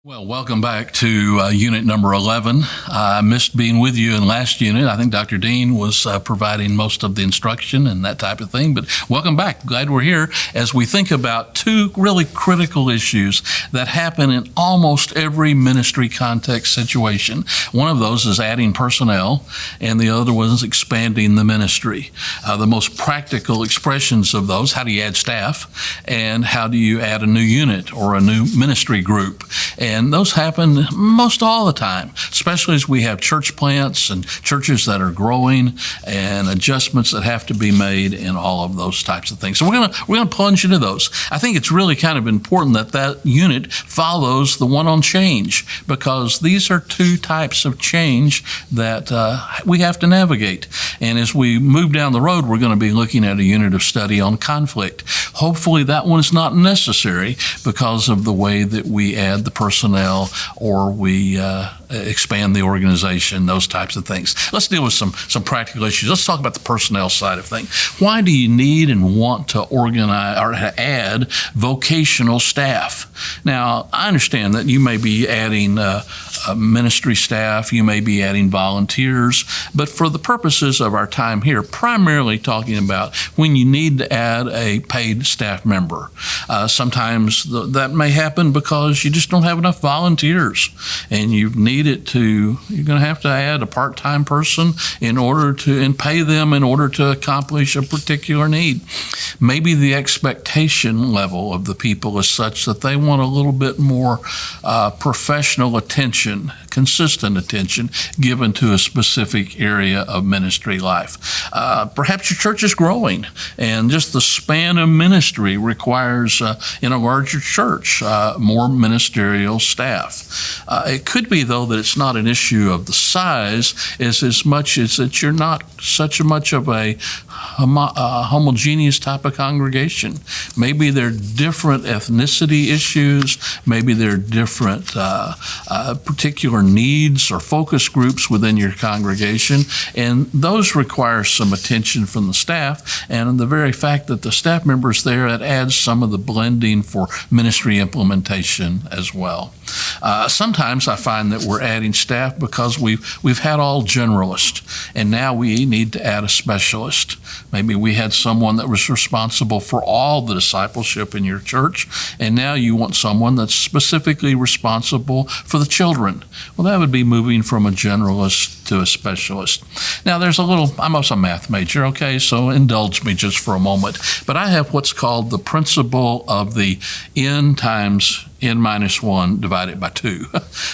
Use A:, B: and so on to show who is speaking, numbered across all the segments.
A: Well, welcome back to unit number 11. I missed being with you in last unit. I think Dr. Dean was providing most of the instruction and that type of thing, but welcome back. Glad we're here as we think about two really critical issues that happen in almost every ministry context situation. One of those is adding personnel, and the other one is expanding the ministry. The most practical expressions of those: how do you add staff, and how do you add a new unit or a new ministry group? And those happen most all the time, especially as we have church plants and churches that are growing and adjustments that have to be made and all of those types of things. So we're gonna plunge into those. I think it's really kind of important that unit follows the one on change, because these are two types of change that we have to navigate. And as we move down the road, we're going to be looking at a unit of study on conflict. Hopefully that one is not necessary because of the way that we add the personnel or we expand the organization, those types of things. Let's deal with some practical issues. Let's talk about the personnel side of things. Why do you need and want to organize or add vocational staff? Now, I understand that you may be adding ministry staff, you may be adding volunteers, but for the purposes of our time here, primarily talking about when you need to add a paid staff member. Sometimes that may happen because you just don't have enough volunteers, and you're going to have to add a part-time person and pay them in order to accomplish a particular need. Maybe the expectation level of the people is such that they want a little bit more professional attention, consistent attention given to a specific area of ministry life. Perhaps your church is growing, and just the span of ministry requires, in a larger church, more ministerial staff. It could be, though, that it's not an issue of the size as much as that you're not such much of a homogeneous type of congregation. Maybe there are different ethnicity issues, maybe there are different particular needs or focus groups within your congregation, and those require some attention from the staff, and the very fact that the staff members there, that adds some of the blending for ministry implementation as well. Sometimes I find that we're adding staff because we've had all generalists, and now we need to add a specialist. Maybe we had someone that was responsible for all the discipleship in your church, and now you want someone that's specifically responsible for the children. Well, that would be moving from a generalist to a specialist. Now, I'm also a math major, okay, so indulge me just for a moment. But I have what's called the principle of the n times n minus 1 divided by 2.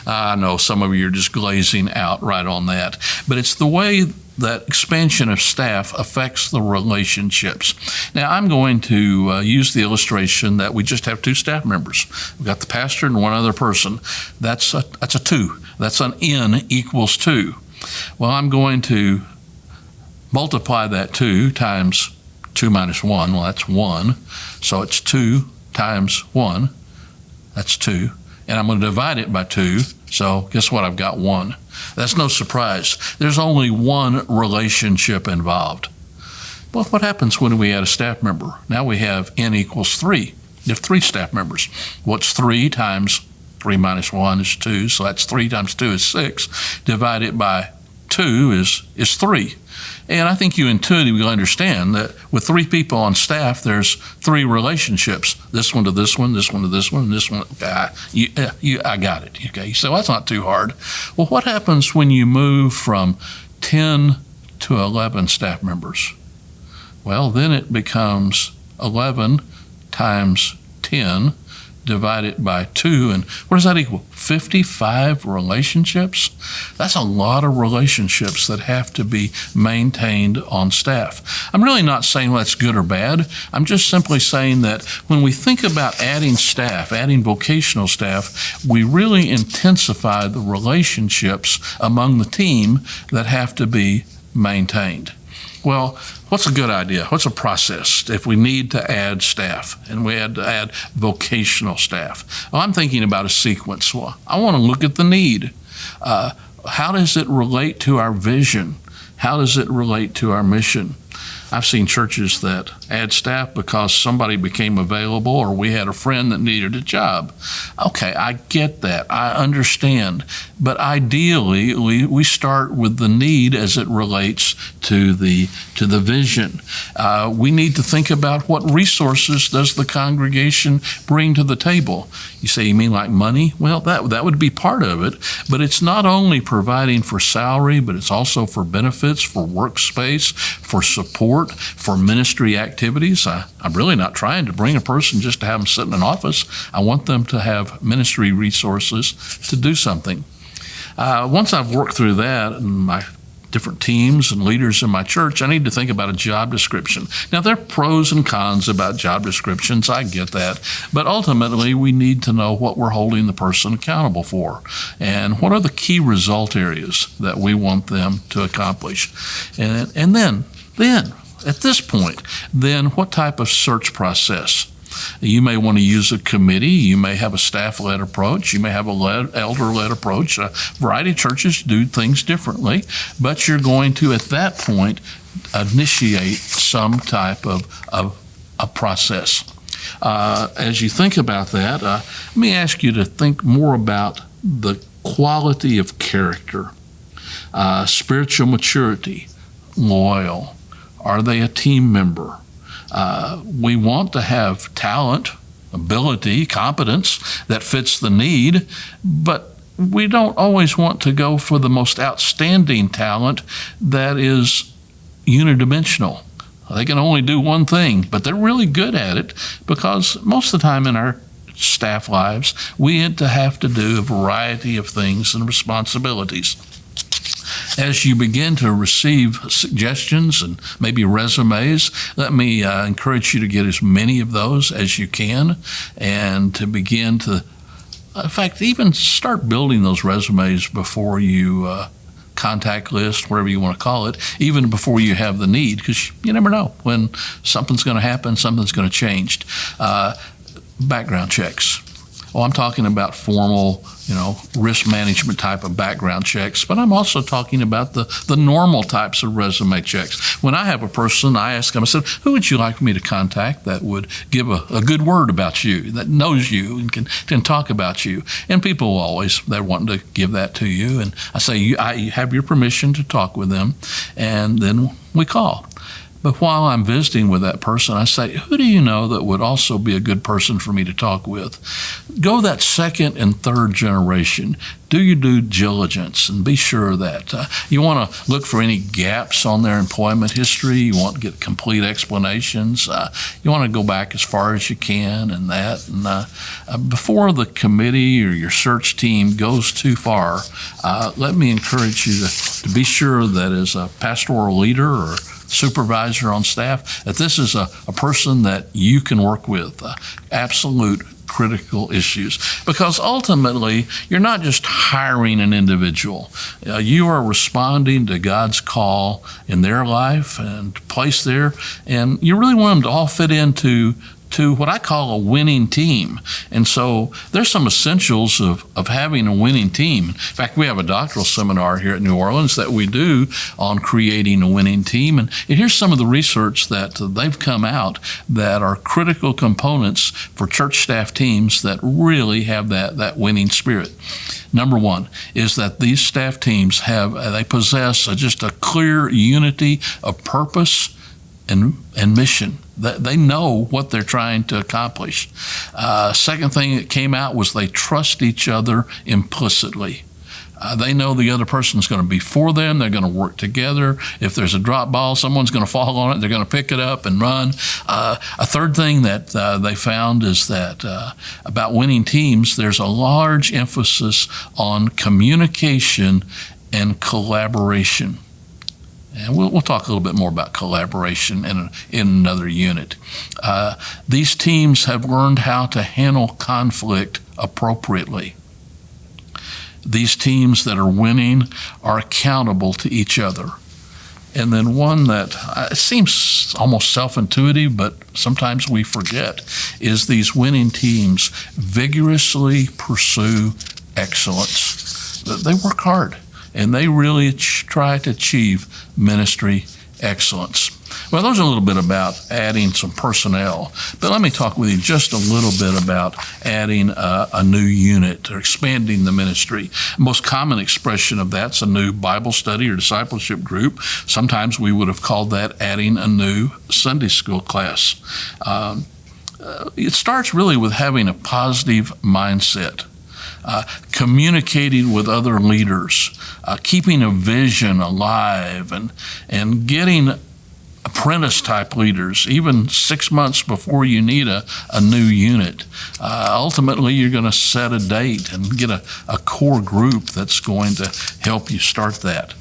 A: I know some of you are just glazing out right on that, but it's the way that expansion of staff affects the relationships. Now, I'm going to use the illustration that we just have two staff members. We've got the pastor and one other person. That's a 2. That's an n equals 2. Well, I'm going to multiply that 2 times 2 minus 1. Well, that's 1. So it's 2 times 1. That's 2. And I'm going to divide it by 2. So guess what? I've got 1. That's no surprise. There's only one relationship involved. Well, what happens when we add a staff member? Now we have n equals 3. You have 3 staff members. What's 3 times 3 minus 1 is 2, so that's 3 times 2 is 6. Divided by 2 is 3. And I think you intuitively understand that with 3 people on staff, there's 3 relationships. This one to this one, this one to this one, and this one. I got it. Okay, so that's not too hard. Well, what happens when you move from 10 to 11 staff members? Well, then it becomes 11 times 10 divided by 2, and what does that equal? 55 relationships? That's a lot of relationships that have to be maintained on staff. I'm really not saying that's good or bad. I'm just simply saying that when we think about adding staff, adding vocational staff, we really intensify the relationships among the team that have to be maintained. Well, what's a good idea? What's a process if we need to add staff and we had to add vocational staff? Well, I'm thinking about a sequence. Well, I want to look at the need. How does it relate to our vision? How does it relate to our mission? I've seen churches that add staff because somebody became available or we had a friend that needed a job. Okay, I get that. I understand. But ideally, we start with the need as it relates to the vision. We need to think about what resources does the congregation bring to the table. You say, you mean like money? Well, that would be part of it. But it's not only providing for salary, but it's also for benefits, for workspace, for support, for ministry activities. I'm really not trying to bring a person just to have them sit in an office. I want them to have ministry resources to do something. Once I've worked through that and my different teams and leaders in my church, I need to think about a job description. Now, there are pros and cons about job descriptions. I get that. But ultimately, we need to know what we're holding the person accountable for and what are the key result areas that we want them to accomplish. And then, at this point, then what type of search process? You may want to use a committee. You may have a staff-led approach. You may have a elder-led approach. A variety of churches do things differently, but you're going to, at that point, initiate some type of a process. As you think about that, let me ask you to think more about the quality of character, spiritual maturity, loyal. Are they a team member? We want to have talent, ability, competence that fits the need, but we don't always want to go for the most outstanding talent that is unidimensional. They can only do one thing, but they're really good at it because most of the time in our staff lives, we have to do a variety of things and responsibilities. As you begin to receive suggestions and maybe resumes, let me encourage you to get as many of those as you can and to begin to, in fact, even start building those resumes before you contact list, whatever you want to call it, even before you have the need, because you never know when something's going to happen, something's going to change. Background checks. Well, I'm talking about formal, risk management type of background checks, but I'm also talking about the normal types of resume checks. When I have a person, I ask them, I said, who would you like me to contact that would give a good word about you, that knows you and can talk about you? And people they're wanting to give that to you. And I say, I have your permission to talk with them. And then we call. But while I'm visiting with that person, I say, who do you know that would also be a good person for me to talk with? Go that second and third generation. Do your due diligence and be sure that you want to look for any gaps on their employment history. You want to get complete explanations. You want to go back as far as you can and that. And before the committee or your search team goes too far, let me encourage you to be sure that as a pastoral leader or supervisor on staff, that this is a person that you can work with, absolute critical issues. Because ultimately, you're not just hiring an individual. You are responding to God's call in their life and place there, and you really want them to all fit into what I call a winning team. And so there's some essentials of having a winning team. In fact, we have a doctoral seminar here at New Orleans that we do on creating a winning team. And here's some of the research that they've come out that are critical components for church staff teams that really have that winning spirit. Number one is that these staff teams they possess just a clear unity of purpose and mission. They know what they're trying to accomplish. Second thing that came out was they trust each other implicitly. They know the other person's going to be for them. They're going to work together. If there's a drop ball, someone's going to fall on it. They're going to pick it up and run. A third thing that they found is that about winning teams, there's a large emphasis on communication and collaboration. And we'll talk a little bit more about collaboration in another unit. These teams have learned how to handle conflict appropriately. These teams that are winning are accountable to each other. And then one that seems almost self-intuitive, but sometimes we forget, is these winning teams vigorously pursue excellence. They work hard. And they really try to achieve ministry excellence. Well, those are a little bit about adding some personnel, but let me talk with you just a little bit about adding a new unit or expanding the ministry. Most common expression of that's a new Bible study or discipleship group. Sometimes we would have called that adding a new Sunday school class. It starts really with having a positive mindset. Communicating with other leaders, keeping a vision alive, and getting apprentice-type leaders, even 6 months before you need a new unit. Ultimately, you're going to set a date and get a core group that's going to help you start that.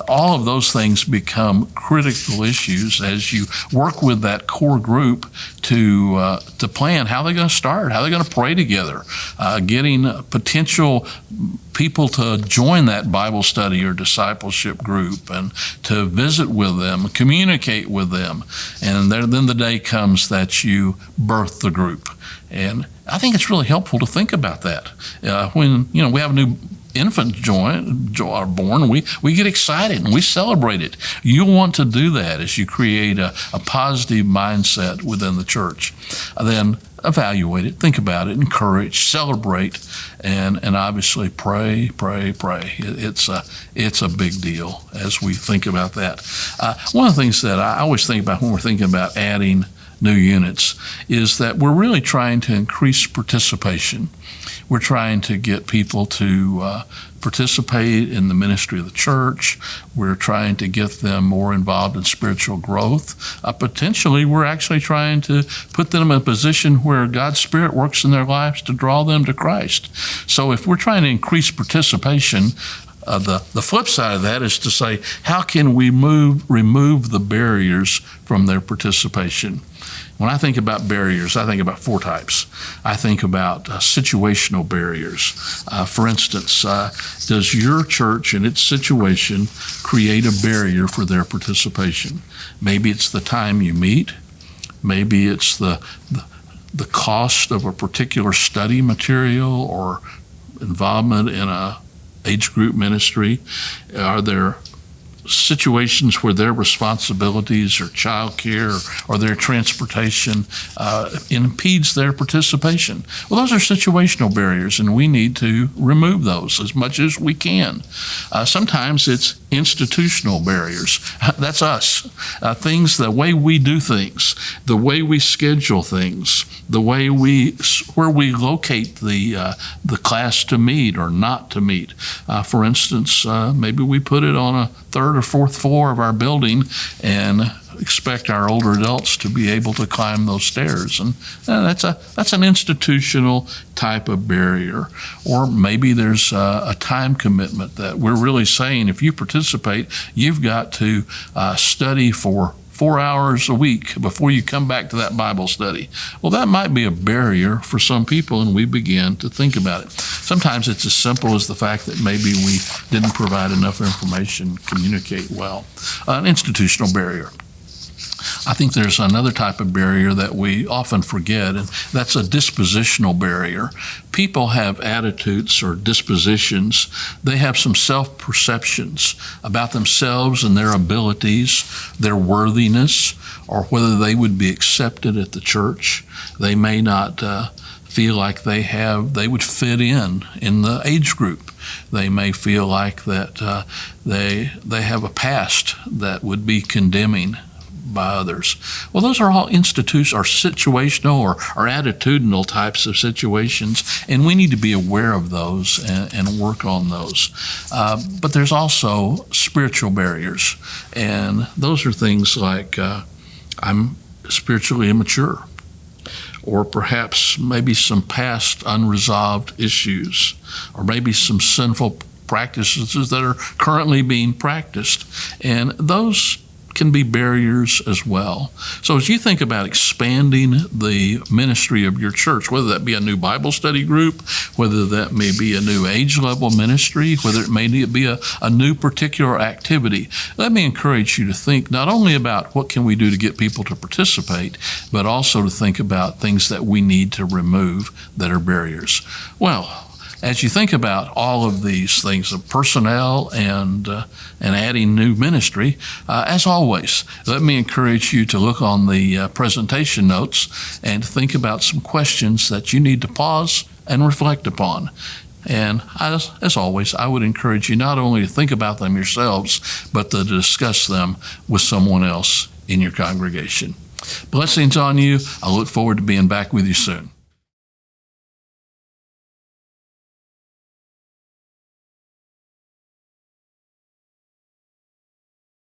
A: All of those things become critical issues as you work with that core group to plan how they're going to start, how they're going to pray together, getting potential people to join that Bible study or discipleship group and to visit with them, communicate with them. And then the day comes that you birth the group. And I think it's really helpful to think about that. When we have a new infant are born, we get excited and we celebrate it. You want to do that as you create a positive mindset within the church. Then evaluate it, think about it, encourage, celebrate, and obviously pray. It's a big deal as we think about that. One of the things that I always think about when we're thinking about adding new units is that we're really trying to increase participation. We're trying to get people to participate in the ministry of the church. We're trying to get them more involved in spiritual growth. Potentially, we're actually trying to put them in a position where God's Spirit works in their lives to draw them to Christ. So if we're trying to increase participation, the flip side of that is to say, how can we remove the barriers from their participation? When I think about barriers, I think about 4 types. I think about situational barriers. For instance, does your church and its situation create a barrier for their participation? Maybe it's the time you meet. Maybe it's the cost of a particular study material or involvement in a age group ministry. Are there situations where their responsibilities or childcare or their transportation impedes their participation? Well, those are situational barriers, and we need to remove those as much as we can. Sometimes it's institutional barriers. That's us. Things, the way we do things, the way we schedule things, the way where we locate the class to meet or not to meet. For instance, maybe we put it on a 3rd or 4th floor of our building and expect our older adults to be able to climb those stairs. And that's an institutional type of barrier. Or maybe there's a time commitment that we're really saying if you participate, you've got to study for 4 hours a week before you come back to that Bible study. Well, that might be a barrier for some people, and we begin to think about it. Sometimes it's as simple as the fact that maybe we didn't provide enough information, communicate well. An institutional barrier. I think there's another type of barrier that we often forget, and that's a dispositional barrier. People have attitudes or dispositions. They have some self-perceptions about themselves and their abilities, their worthiness, or whether they would be accepted at the church. They may not feel like they would fit in the age group. They may feel like that they have a past that would be condemning by others. Well, those are all situational or attitudinal types of situations, and we need to be aware of those and work on those. But there's also spiritual barriers, and those are things like I'm spiritually immature, or perhaps maybe some past unresolved issues, or maybe some sinful practices that are currently being practiced, and those can be barriers as well. So as you think about expanding the ministry of your church, whether that be a new Bible study group, whether that may be a new age level ministry, whether it may be a new particular activity, let me encourage you to think not only about what can we do to get people to participate, but also to think about things that we need to remove that are barriers. Well, as you think about all of these things of personnel and adding new ministry, as always, let me encourage you to look on the presentation notes and think about some questions that you need to pause and reflect upon. And as always, I would encourage you not only to think about them yourselves, but to discuss them with someone else in your congregation. Blessings on you. I look forward to being back with you soon.